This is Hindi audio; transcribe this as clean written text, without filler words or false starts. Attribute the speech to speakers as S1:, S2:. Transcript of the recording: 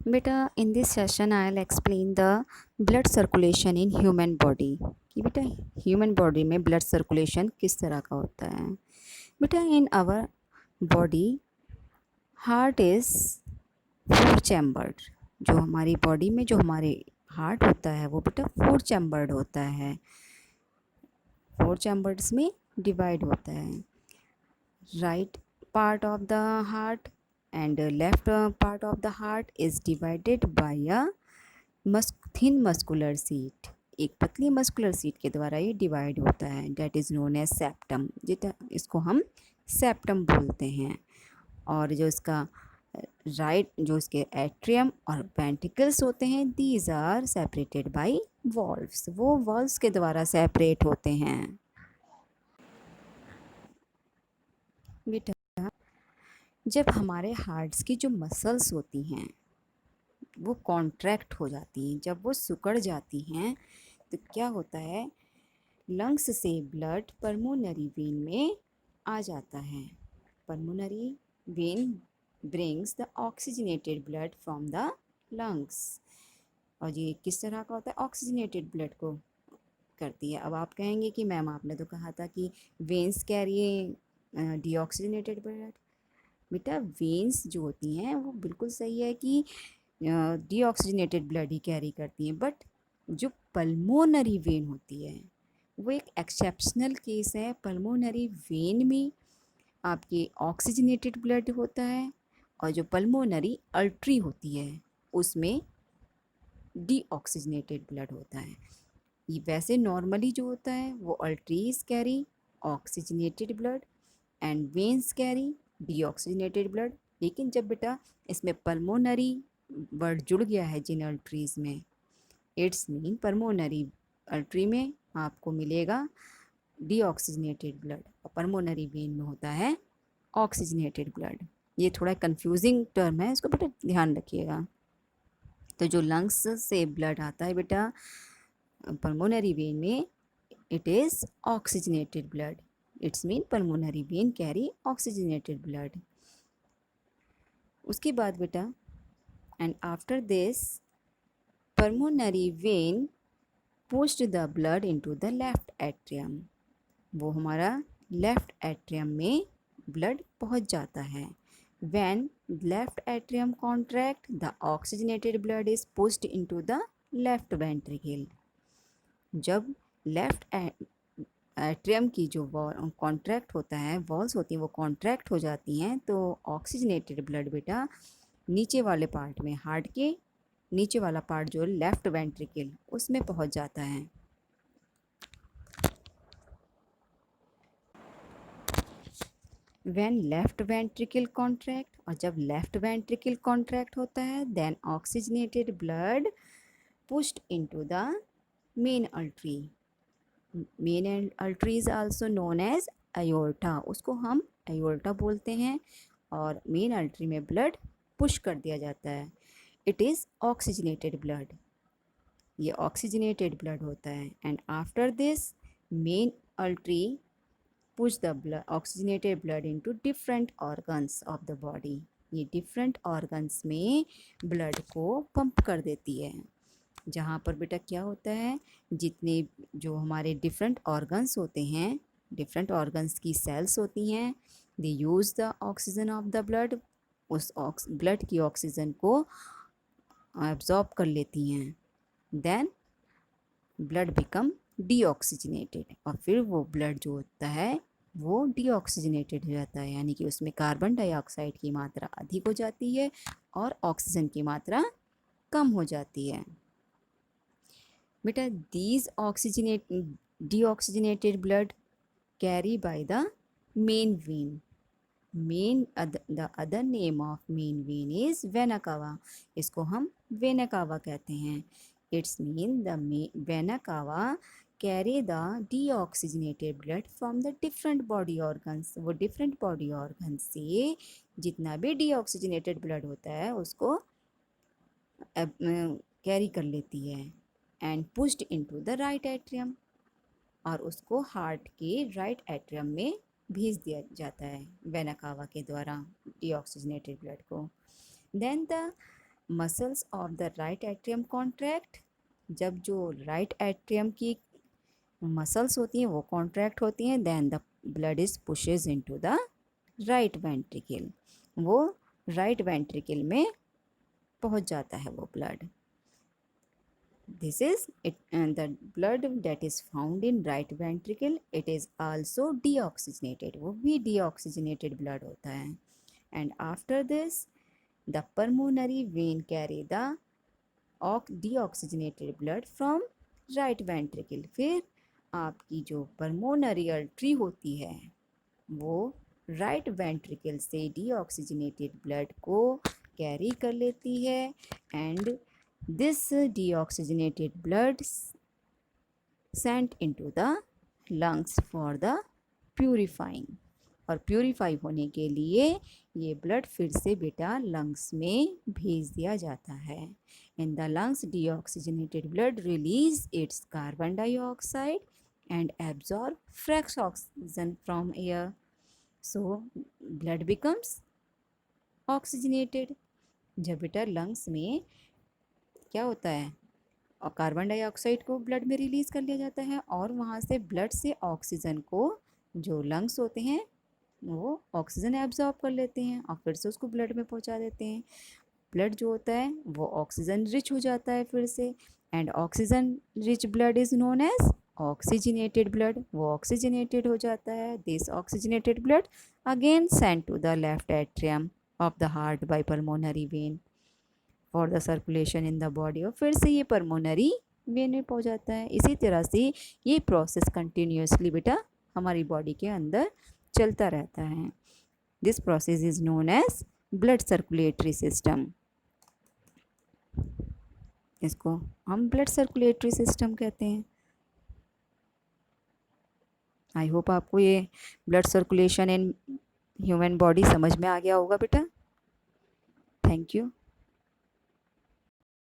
S1: बेटा in this session I will explain the blood circulation in human body कि बेटा ह्यूमन बॉडी में ब्लड सर्कुलेशन किस तरह का होता है। बेटा in our body heart is four chambered. जो हमारी बॉडी में जो हमारे हार्ट होता है वो बेटा फोर चैम्बर्ड होता है, फोर चैम्बर्स में डिवाइड होता है। Right part of the heart and left part of the heart is divided by a thin muscular seat। एक पतली मस्कुलर सीट के द्वारा ये डिवाइड होता है, that is known as septum. जितना इसको हम सेप्टम बोलते हैं। और जो इसका जो इसके एट्रियम और वेंट्रिकल्स होते हैं, these are separated by valves. वो वॉल्व्स के द्वारा सेपरेट होते हैं। बेटा जब हमारे हार्ट्स की जो मसल्स होती हैं वो कॉन्ट्रैक्ट हो जाती हैं, जब वो सिकुड़ जाती हैं तो क्या होता है, लंग्स से ब्लड पल्मोनरी वेन में आ जाता है। Pulmonary vein brings the oxygenated blood from the lungs. और ये किस तरह का होता है, ऑक्सीजनेटेड ब्लड को करती है। अब आप कहेंगे कि मैम आपने तो कहा था कि वेन्स कैरी डीऑक्सीजनेटेड ब्लड। बेटा वेन्स जो होती हैं वो बिल्कुल सही है कि डीऑक्सीजनेटेड ब्लड ही कैरी करती हैं, बट जो पल्मोनरी वेन होती है वो एक एक्सेप्शनल केस है। पल्मोनरी वेन में आपके ऑक्सीजनेटेड ब्लड होता है और जो पल्मोनरी अर्टरी होती है उसमें डीऑक्सीजनेटेड ब्लड होता है। ये वैसे नॉर्मली जो होता है वो arteries carry oxygenated blood and veins carry deoxygenated blood. लेकिन जब बेटा इसमें पल्मोनरी वर्ड जुड़ गया है जिन अर्टरीज में, इट्स मीन पल्मोनरी अर्टरी में आपको मिलेगा डीऑक्सीजनेटेड ब्लड और पल्मोनरी वेन में होता है ऑक्सीजनेटेड ब्लड। ये थोड़ा कंफ्यूजिंग टर्म है, इसको बेटा ध्यान रखिएगा। तो जो लंग्स से ब्लड आता है बेटा पल्मोनरी वेन में, it is oxygenated blood. It's mean pulmonary vein carry oxygenated blood. उसके बाद बेटा and after this pulmonary vein pushed the blood into the left atrium। वो हमारा लेफ्ट एट्रियम में ब्लड पहुंच जाता है। When left atrium contract, the oxygenated blood is pushed into the left ventricle। जब लेफ्ट एट्रियम की जो कॉन्ट्रैक्ट होता है, वॉल्स होती हैं वो कॉन्ट्रैक्ट हो जाती हैं, तो ऑक्सीजनेटेड ब्लड बेटा नीचे वाले पार्ट में, हार्ट के नीचे वाला पार्ट जो लेफ्ट वेंट्रिकल उसमें पहुंच जाता है। व्हेन लेफ्ट वेंट्रिकल कॉन्ट्रैक्ट, और जब लेफ्ट वेंट्रिकल कॉन्ट्रैक्ट होता है then oxygenated blood pushed into the main artery. Main artery is also known as aorta, उसको हम अयोर्टा बोलते हैं। और मेन अर्टरी में ब्लड पुश कर दिया जाता है। इट इज़ ऑक्सीजनेटेड ब्लड, ये ऑक्सीजनेटेड ब्लड होता है। And after this main artery push the blood oxygenated blood into different organs of the body. ये डिफरेंट ऑर्गन्स में ब्लड को पंप कर देती है। जहाँ पर बेटा क्या होता है, जितने जो हमारे डिफरेंट ऑर्गन्स होते हैं, डिफरेंट ऑर्गन्स की सेल्स होती हैं, they use the oxygen of the blood. उस ब्लड की ऑक्सीजन को एब्जॉर्ब कर लेती हैं। देन ब्लड बिकम डीऑक्सीजनेटेड, और फिर वो ब्लड जो होता है वो डीऑक्सीजनेटेड हो जाता है, यानी कि उसमें कार्बन डाइऑक्साइड की मात्रा अधिक हो जाती है और ऑक्सीजन की मात्रा कम हो जाती है। बेटा these deoxygenated blood carry by the main vein. The other name of main vein is vena cava. इसको हम वेना कावा कहते हैं। It's mean the vena cava carry the deoxygenated blood from the different body organs. वो डिफरेंट बॉडी ऑर्गन से जितना भी डीऑक्सीजनेटेड ब्लड होता है उसको कैरी कर लेती है and pushed into the right atrium, और उसको हार्ट के राइट एट्रियम में भेज दिया जाता है वेना कावा के द्वारा डीऑक्सीजनेटेड ब्लड को। Then the muscles of the right atrium contract, जब जो राइट एट्रियम की मसल्स होती हैं वो कॉन्ट्रैक्ट होती हैं, then the blood is pushes into the right ventricle, वो राइट वेंट्रिकल में पहुंच जाता है वो blood. This is it, and the blood that is found in right ventricle, it is also deoxygenated, वो भी deoxygenated blood होता है. And after this the pulmonary vein carry the deoxygenated blood from right ventricle. फिर आपकी जो pulmonary artery होती है वो राइट वेंट्रिकल से डीऑक्सीजनेटेड ब्लड को कैरी कर लेती है, and this deoxygenated blood sent into the lungs for the purifying, और प्यूरीफाई होने के लिए ये ब्लड फिर से बेटा लंग्स में भेज दिया जाता है. In the lungs deoxygenated blood release it's carbon dioxide and absorb fresh oxygen from air, so blood becomes oxygenated. जब बेटा लंग्स में क्या होता है, और कार्बन डाइऑक्साइड को ब्लड में रिलीज़ कर लिया जाता है, और वहाँ से ब्लड से ऑक्सीजन को जो लंग्स होते हैं वो ऑक्सीजन एब्जॉर्ब कर लेते हैं और फिर से उसको ब्लड में पहुँचा देते हैं. ब्लड जो होता है वो ऑक्सीजन रिच हो जाता है फिर से, and oxygen rich blood is known as oxygenated blood, वो ऑक्सीजनेटेड हो जाता है. This oxygenated blood again send to the left atrium of the heart by pulmonary vein for the circulation in the body, और फिर से ये पल्मोनरी वेन में पहुंच जाता है. इसी तरह से ये प्रोसेस कंटिन्यूसली बेटा हमारी बॉडी के अंदर चलता रहता है. This process is known as blood circulatory system. इसको हम ब्लड सर्कुलेटरी सिस्टम कहते हैं. आई होप आपको ये blood circulation in human body समझ में आ गया होगा बेटा. Thank you.